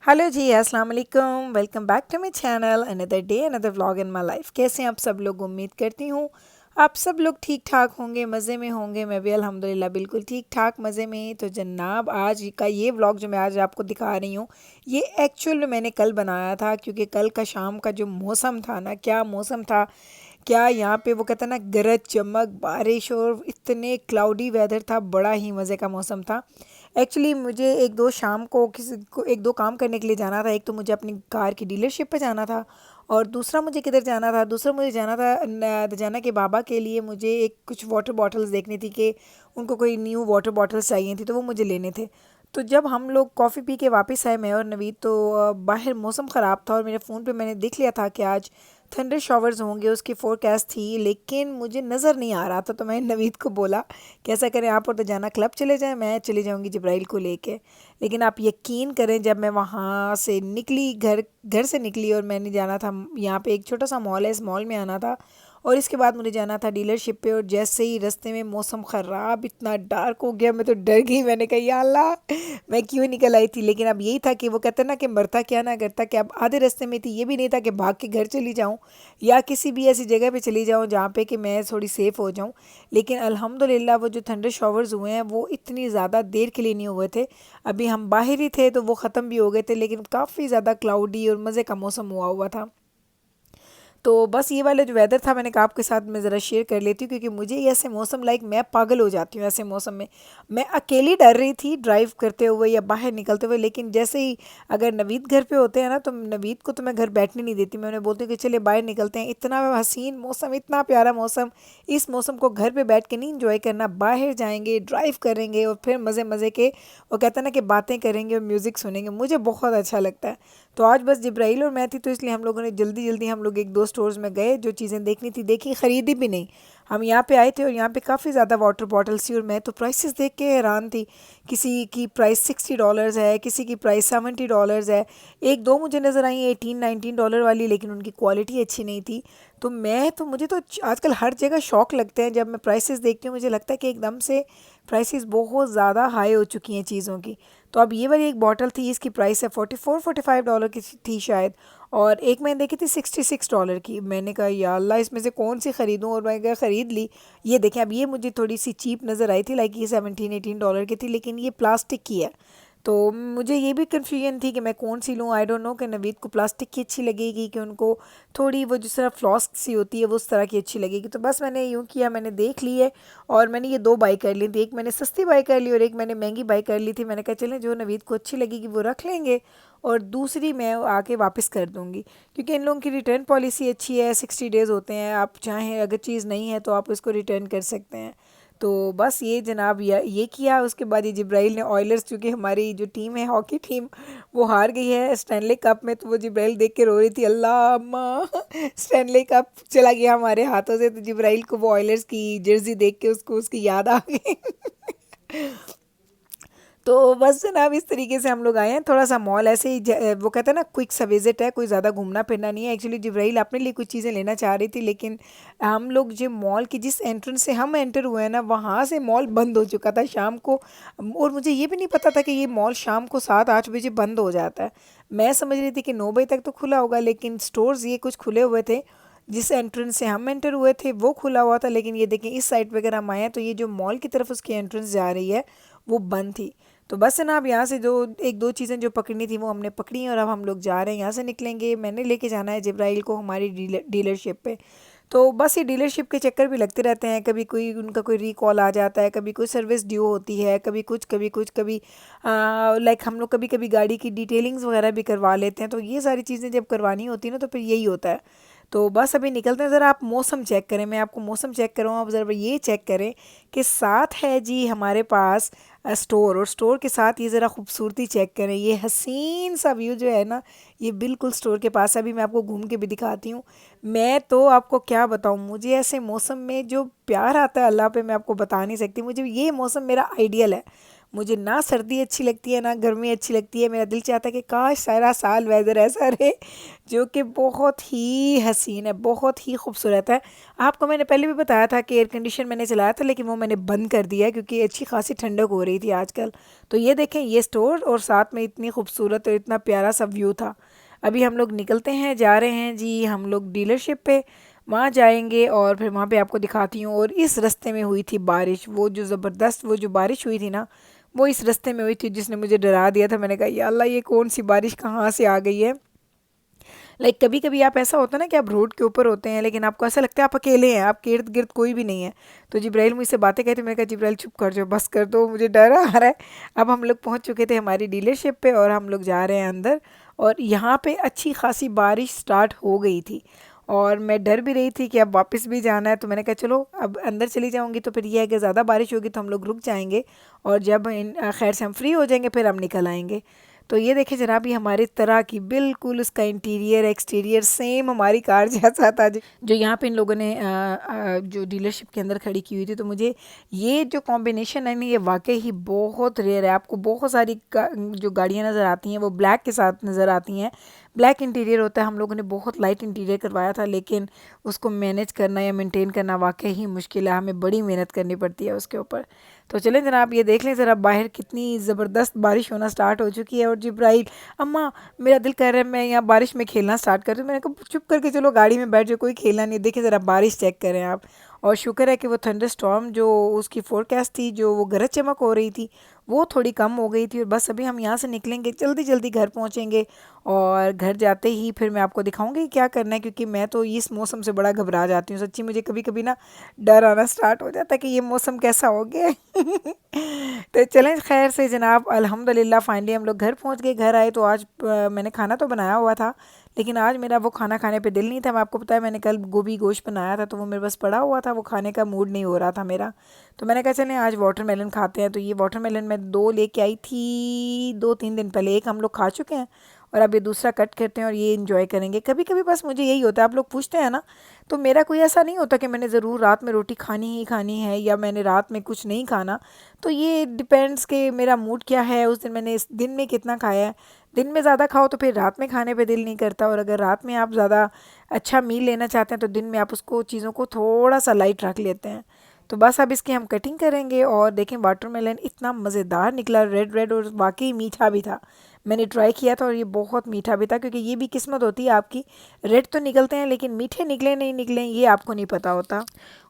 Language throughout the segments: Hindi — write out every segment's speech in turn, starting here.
हेलो जी, अस्सलाम वालेकुम। Welcome back to my channel. Another day another vlog in my life. कैसे हैं आप सब लोग? उम्मीद करती हूँ आप सब लोग ठीक ठाक होंगे, मज़े में होंगे। मैं भी अल्हम्दुलिल्लाह बिल्कुल ठीक ठाक मज़े में। तो जनाब, आज का ये व्लॉग जो मैं आज आपको दिखा रही हूँ, ये एक्चुअल में मैंने कल बनाया था, क्योंकि कल का शाम का जो मौसम था ना, क्या मौसम था। क्या यहाँ पे वो कहते हैं ना, गरज चमक बारिश और इतने क्लाउडी वेदर था, बड़ा ही मज़े का मौसम था। एक्चुअली मुझे एक दो शाम को किसी को एक दो काम करने के लिए जाना था। एक तो मुझे अपनी कार की डीलरशिप पे जाना था, और दूसरा मुझे किधर जाना था, दूसरा मुझे जाना था जाना के बाबा के लिए। मुझे एक कुछ वाटर बॉटल्स देखनी थी कि उनको कोई न्यू वाटर बॉटल्स चाहिए थी, तो वो मुझे लेने थे। तो जब हम लोग कॉफ़ी पी के वापस आए, मैं और नवीद, तो बाहर मौसम ख़राब था और मेरे फ़ोन पे मैंने देख लिया था कि आज थंडर शॉवर्स होंगे, उसकी फोरकास्ट थी, लेकिन मुझे नज़र नहीं आ रहा था। तो मैंने नवीद को बोला, कैसा करें आप और तो जाना, क्लब चले जाएं, मैं चली जाऊंगी जिब्राइल को लेके। लेकिन आप यकीन करें, जब मैं वहाँ से निकली, घर घर से निकली, और मैंने जाना था, यहाँ पे एक छोटा सा मॉल है, इस मॉल में आना था, और इसके बाद मुझे जाना था डीलरशिप पे। और जैसे ही रास्ते में मौसम ख़राब, इतना डार्क हो गया, मैं तो डर गई। मैंने कहा या अल्लाह, मैं क्यों निकल आई थी। लेकिन अब यही था कि वो कहते हैं ना कि मरता क्या ना करता, कि अब आधे रास्ते में थी। ये भी नहीं था कि भाग के घर चली जाऊँ या किसी भी ऐसी जगह पे चली जाऊँ जहाँ पे कि मैं थोड़ी सेफ़ हो जाऊँ। लेकिन अल्हम्दुलिल्लाह वो जो थंडर शॉवर्स हुए हैं, वो इतनी ज़्यादा देर के लिए नहीं हुए थे। अभी हम बाहर ही थे तो वो ख़त्म भी हो गए थे, लेकिन काफ़ी ज़्यादा क्लाउडी और मज़े का मौसम हुआ हुआ था। तो बस ये वाला जो वेदर था, मैंने कहा आपके साथ मैं ज़रा शेयर कर लेती हूँ, क्योंकि मुझे ये ऐसे मौसम लाइक मैं पागल हो जाती हूँ ऐसे मौसम में। मैं अकेली डर रही थी ड्राइव करते हुए या बाहर निकलते हुए, लेकिन जैसे ही अगर नवीद घर पे होते हैं ना, तो नवीद को तो मैं घर बैठने नहीं देती। मैं उन्हें बोलती हूँ कि चले बाहर निकलते हैं। इतना हसीन मौसम, इतना प्यारा मौसम, इस मौसम को घर पर बैठ के नहीं इंजॉय करना, बाहर जाएंगे, ड्राइव करेंगे, और फिर मज़े मज़े के वो कहते हैं ना कि बातें करेंगे और म्यूज़िक सुनेंगे, मुझे बहुत अच्छा लगता है। तो आज बस जिब्राइल और मैं थी, तो इसलिए हम लोगों ने जल्दी जल्दी हम लोग एक दो स्टोर्स में गए, जो चीज़ें देखनी थी देखी, ख़रीदी भी नहीं। हम यहाँ पे आए थे और यहाँ पे काफ़ी ज़्यादा वाटर बॉटल्स थी, और मैं तो प्राइसेस देख के हैरान थी। किसी की प्राइस $60 है, किसी की प्राइस $70 है। एक दो मुझे नज़र आई 18-19 डॉलर वाली, लेकिन उनकी क्वालिटी अच्छी नहीं थी। तो मुझे तो आजकल हर जगह शौक लगते हैं, जब मैं प्राइसेस देखती हूँ मुझे लगता है कि एकदम से प्राइसेस बहुत ज़्यादा हाई हो चुकी हैं चीज़ों की। तो अब ये वाली एक बॉटल थी, इसकी प्राइस है 44-45 डॉलर की थी शायद, और एक मैंने देखी थी $66 की। मैंने कहा या अल्लाह, इसमें से कौन सी ख़रीदूँ, और मैं क्या ख़रीद ली। ये देखें, अब ये मुझे थोड़ी सी चीप नज़र आई थी, लाइक ये 17-18 डॉलर की थी, लेकिन ये प्लास्टिक की है। तो मुझे ये भी कन्फ्यूजन थी कि मैं कौन सी लूँ। आई डोंट नो कि नवीद को प्लास्टिक की अच्छी लगेगी, कि उनको थोड़ी वो जिस तरह फ्लॉस्क सी होती है वो उस तरह की अच्छी लगेगी। तो बस मैंने यूँ किया, मैंने देख ली है, और मैंने ये दो बाई कर ली थी। एक मैंने सस्ती बाई कर ली और एक मैंने महंगी बाई कर ली थी। मैंने कहा चलें, जो नवीद को अच्छी लगेगी वो रख लेंगे, और दूसरी मैं आके वापस कर दूँगी, क्योंकि इन लोगों की रिटर्न पॉलिसी अच्छी है। 60 डेज़ होते हैं, आप चाहें अगर चीज़ नहीं है तो आप उसको रिटर्न कर सकते हैं। तो बस ये जनाब ये किया। उसके बाद ये जिब्राइल ने ऑयलर्स, चूँकि हमारी जो टीम है, हॉकी टीम, वो हार गई है स्टैनले कप में, तो वो जिब्राइल देख के रो रही थी, अल्लाह अम्मा स्टैनले कप चला गया हमारे हाथों से। तो जिब्राइल को वो ऑयलर्स की जर्सी देख के उसको उसकी याद आ गई। तो बस जनाब, इस तरीके से हम लोग आए हैं। थोड़ा सा मॉल ऐसे ही वो कहते हैं ना, क्विक सा विजिट है, कोई ज़्यादा घूमना फिरना नहीं है। एक्चुअली जिब्राइल अपने लिए कुछ चीज़ें लेना चाह रही थी, लेकिन हम लोग जो मॉल की जिस एंट्रेंस से हम एंटर हुए हैं ना, वहाँ से मॉल बंद हो चुका था शाम को। और मुझे ये भी नहीं पता था कि ये मॉल शाम को 7-8 बजे बंद हो जाता है। मैं समझ रही थी कि 9 बजे तक तो खुला होगा, लेकिन स्टोर्स ये कुछ खुले हुए थे। जिस एंट्रेंस से हम एंटर हुए थे वो खुला हुआ था, लेकिन ये देखें, इस साइड पे अगर हम आए हैं तो ये जो मॉल की तरफ उसकी एंट्रेंस जा रही है, वो बंद थी। तो बस है ना, अब यहाँ से जो एक दो चीज़ें जो पकड़नी थी वो हमने पकड़ी, और अब हम लोग जा रहे हैं, यहाँ से निकलेंगे। मैंने लेके जाना है जिब्राइल को हमारी डीलरशिप पे। तो बस ये डीलरशिप के चक्कर भी लगते रहते हैं, कभी कोई उनका कोई रिकॉल आ जाता है, कभी कोई सर्विस ड्यू होती है, कभी कुछ कभी कुछ, कभी लाइक हम लोग कभी कभी गाड़ी की डिटेलिंग्स वगैरह भी करवा लेते हैं। तो ये सारी चीज़ें जब करवानी होती है ना, तो फिर यही होता है। तो बस अभी निकलते हैं। ज़रा आप मौसम चेक करें, मैं आपको मौसम चेक करूँ, आप ज़रा ये चेक करें कि साथ है जी हमारे पास स्टोर, और स्टोर के साथ ये ज़रा खूबसूरती चेक करें, ये हसीन सा व्यू जो है ना, ये बिल्कुल स्टोर के पास है। अभी मैं आपको घूम के भी दिखाती हूँ। मैं तो आपको क्या बताऊँ, मुझे ऐसे मौसम में जो प्यार आता है अल्लाह पे, मैं आपको बता नहीं सकती। मुझे ये मौसम मेरा आइडियल है। मुझे ना सर्दी अच्छी लगती है ना गर्मी अच्छी लगती है। मेरा दिल चाहता है कि काश सारा साल वेदर ऐसा रहे, जो कि बहुत ही हसीन है, बहुत ही खूबसूरत है। आपको मैंने पहले भी बताया था कि एयर कंडीशन मैंने चलाया था, लेकिन वो मैंने बंद कर दिया है क्योंकि अच्छी खासी ठंडक हो रही थी आजकल। तो ये देखें, ये स्टोर और साथ में इतनी खूबसूरत और इतना प्यारा सा व्यू था। अभी हम लोग निकलते हैं, जा रहे हैं जी हम लोग डीलरशिप पे। वहाँ जाएंगे और फिर वहाँ पे आपको दिखाती हूँ। और इस रास्ते में हुई थी बारिश, वो जो ज़बरदस्त वो जो बारिश हुई थी ना, वो इस रास्ते में हुई थी जिसने मुझे डरा दिया था। मैंने कहा या अल्लाह, ये कौन सी बारिश कहाँ से आ गई है। लाइक कभी कभी आप ऐसा होता है ना कि आप रोड के ऊपर होते हैं, लेकिन आपको ऐसा लगता है आप अकेले हैं, आपके इर्द गिर्द कोई भी नहीं है। तो जिब्राइल मुझसे बातें कहते, मैंने कहा जिब्राइल चुप कर जाओ, बस कर दो, मुझे डर आ रहा है। अब हम लोग पहुंच चुके थे हमारी डीलरशिप पे और हम लोग जा रहे हैं अंदर। और यहाँ पे अच्छी खासी बारिश स्टार्ट हो गई थी और मैं डर भी रही थी कि अब वापस भी जाना है। तो मैंने कहा चलो अब अंदर चली जाऊंगी तो फिर यह है कि ज़्यादा बारिश होगी तो हम लोग रुक जाएंगे, और जब खैर से हम फ्री हो जाएंगे फिर हम निकल आएंगे। तो ये देखिए जनाब, ये हमारी तरह की बिल्कुल उसका इंटीरियर एक्सटीरियर सेम हमारी कार जैसा था जो यहाँ पे इन लोगों ने जो डीलरशिप के अंदर खड़ी की हुई थी। तो मुझे ये जो कॉम्बिनेशन है ना, ये वाकई ही बहुत रेयर है। आपको बहुत सारी जो गाड़ियाँ नज़र आती हैं वो ब्लैक के साथ नज़र आती हैं, ब्लैक इंटीरियर होता है। हम लोगों ने बहुत लाइट इंटीरियर करवाया था, लेकिन उसको मैनेज करना या मेंटेन करना वाकई ही मुश्किल है, हमें बड़ी मेहनत करनी पड़ती है उसके ऊपर। तो चलें जनाब, ये देख लें ज़रा बाहर कितनी ज़बरदस्त बारिश होना स्टार्ट हो चुकी है। और जिब्राइल, अम्मा मेरा दिल कर रहा है मैं यहाँ बारिश में खेलना स्टार्ट कर दूँ। मैंने कहा चुप करके चलो गाड़ी में बैठ जाओ, कोई खेलना नहीं। देखें ज़रा बारिश चेक करें आप। और शुक्र है कि वो थंडर स्टॉर्म जो उसकी फोरकास्ट थी, जो वो गरज चमक हो रही थी, वो थोड़ी कम हो गई थी। और बस अभी हम यहाँ से निकलेंगे, जल्दी जल्दी घर पहुँचेंगे। और घर जाते ही फिर मैं आपको दिखाऊंगी क्या करना है, क्योंकि मैं तो इस मौसम से बड़ा घबरा जाती हूँ सच्ची। मुझे कभी कभी ना डर आना स्टार्ट हो जाता है कि ये मौसम कैसा हो गया है। तो चलें खैर से जनाब, अल्हम्दुलिल्लाह फाइनली हम लोग घर पहुँच गए। घर आए तो आज मैंने खाना तो बनाया हुआ था, लेकिन आज मेरा वो खाना खाने पे दिल नहीं था। मैं आपको पता है मैंने कल गोभी गोश्त बनाया था, तो वो मेरे पास पड़ा हुआ था, वो खाने का मूड नहीं हो रहा था मेरा। तो मैंने कहा चलें आज वाटरमेलन खाते हैं। तो ये वाटरमेलन मैं 2 लेके आई थी 2-3 दिन पहले। एक हम लोग खा चुके हैं और अब ये दूसरा कट करते हैं और ये इंजॉय करेंगे। कभी कभी बस मुझे यही होता है, आप लोग पूछते हैं ना, तो मेरा कोई ऐसा नहीं होता कि मैंने ज़रूर रात में रोटी खानी ही खानी है या मैंने रात में कुछ नहीं खाना। तो ये डिपेंड्स कि मेरा मूड क्या है उस दिन, मैंने इस दिन में कितना खाया है। दिन में ज़्यादा खाओ तो फिर रात में खाने पे दिल नहीं करता, और अगर रात में आप ज़्यादा अच्छा मील लेना चाहते हैं तो दिन में आप उसको चीज़ों को थोड़ा सा लाइट रख लेते हैं। तो बस अब इसकी हम कटिंग करेंगे। और देखें वाटरमेलन इतना मज़ेदार निकला, रेड रेड, और वाकई मीठा भी था। मैंने ट्राई किया था और ये बहुत मीठा भी था, क्योंकि ये भी किस्मत होती है आपकी, रेड तो निकलते हैं लेकिन मीठे निकले नहीं निकले ये आपको नहीं पता होता।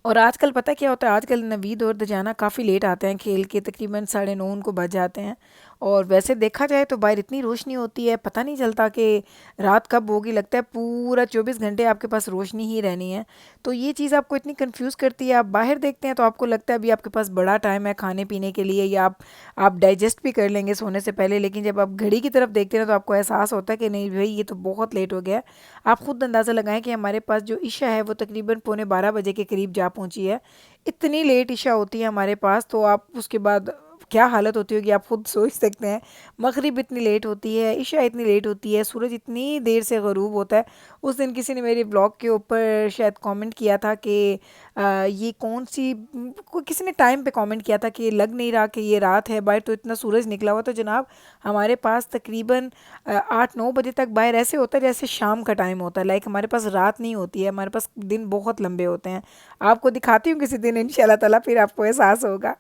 और आजकल पता क्या होता है, आजकल नवीद और दजाना काफ़ी लेट आते हैं खेल के, तकरीबन 9:30 उनको बज जाते हैं। और वैसे देखा जाए तो बाहर इतनी रोशनी होती है, पता नहीं चलता कि रात कब होगी, लगता है पूरा 24 घंटे आपके पास रोशनी ही रहनी है। तो ये चीज़ आपको इतनी कंफ्यूज करती है। आप बाहर देखते हैं तो आपको लगता है अभी आपके पास बड़ा टाइम है खाने पीने के लिए, या आप डाइजेस्ट भी कर लेंगे सोने से पहले। लेकिन जब आप घड़ी की तरफ देखते हैं तो आपको एहसास होता है कि नहीं भाई, ये तो बहुत लेट हो गया है। आप खुद अंदाज़ा लगाएं कि हमारे पास जो इशा है वो तकरीबन 12:45 के करीब जा पहुंची है। इतनी लेट इशा होती है हमारे पास, तो आप उसके बाद क्या हालत होती होगी आप खुद सोच सकते हैं। मगरिब इतनी लेट होती है, इशा इतनी लेट होती है, सूरज इतनी देर से गरूब होता है। उस दिन किसी ने मेरे ब्लॉग के ऊपर शायद कमेंट किया था कि ये कौन सी, कोई किसी ने टाइम पे कमेंट किया था कि लग नहीं रहा कि ये रात है, बाहर तो इतना सूरज निकला हुआ। तो जनाब हमारे पास तकरीबन 8-9 बजे तक बाहर ऐसे होता है जैसे शाम का टाइम होता है। लाइक हमारे पास रात नहीं होती है, हमारे पास दिन बहुत लंबे होते हैं। आपको दिखाती हूँ किसी दिन इंशाल्लाह ताला, फिर आपको एहसास होगा।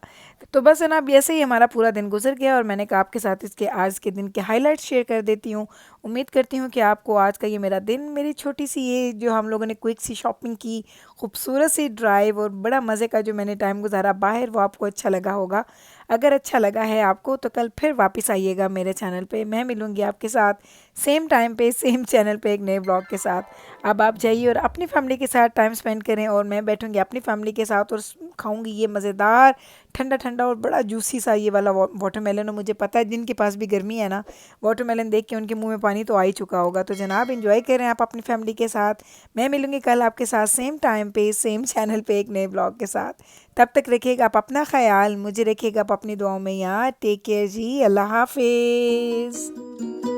तो बस जनाब ऐसे ही हमारा पूरा दिन गुजर गया, और मैंने कहा आपके साथ इसके आज के दिन के हाइलाइट्स शेयर कर देती हूँ। उम्मीद करती हूँ कि आपको आज का ये मेरा दिन, मेरी छोटी सी ये जो हम लोगों ने क्विक सी शॉपिंग की, खूबसूरत सी ड्राइव और बड़ा मज़े का जो मैंने टाइम गुजारा बाहर, वो आपको अच्छा लगा होगा। अगर अच्छा लगा है आपको तो कल फिर वापस आइएगा मेरे चैनल पे। मैं मिलूँगी आपके साथ सेम टाइम पे सेम चैनल पे एक नए ब्लॉग के साथ। अब आप जाइए और अपनी फैमिली के साथ टाइम स्पेंड करें, और मैं बैठूँगी अपनी फैमिली के साथ और खाऊँगी ये मज़ेदार ठंडा ठंडा और बड़ा जूसी सा ये वाला वाटरमेलन। और मुझे पता है जिनके पास भी गर्मी है ना, वाटरमेलन देख के उनके मुंह में पानी तो आ ही चुका होगा। तो जनाब इंजॉय करें आप अपनी फैमिली के साथ। मैं मिलूँगी कल आपके साथ सेम टाइम पे सेम चैनल पे एक नए ब्लॉग के साथ। तब तक रखिएगा आप अपना ख्याल, मुझे रखिएगा आप अपनी दुआओं में याद। टेक केयर जी, अल्लाह हाफिज़।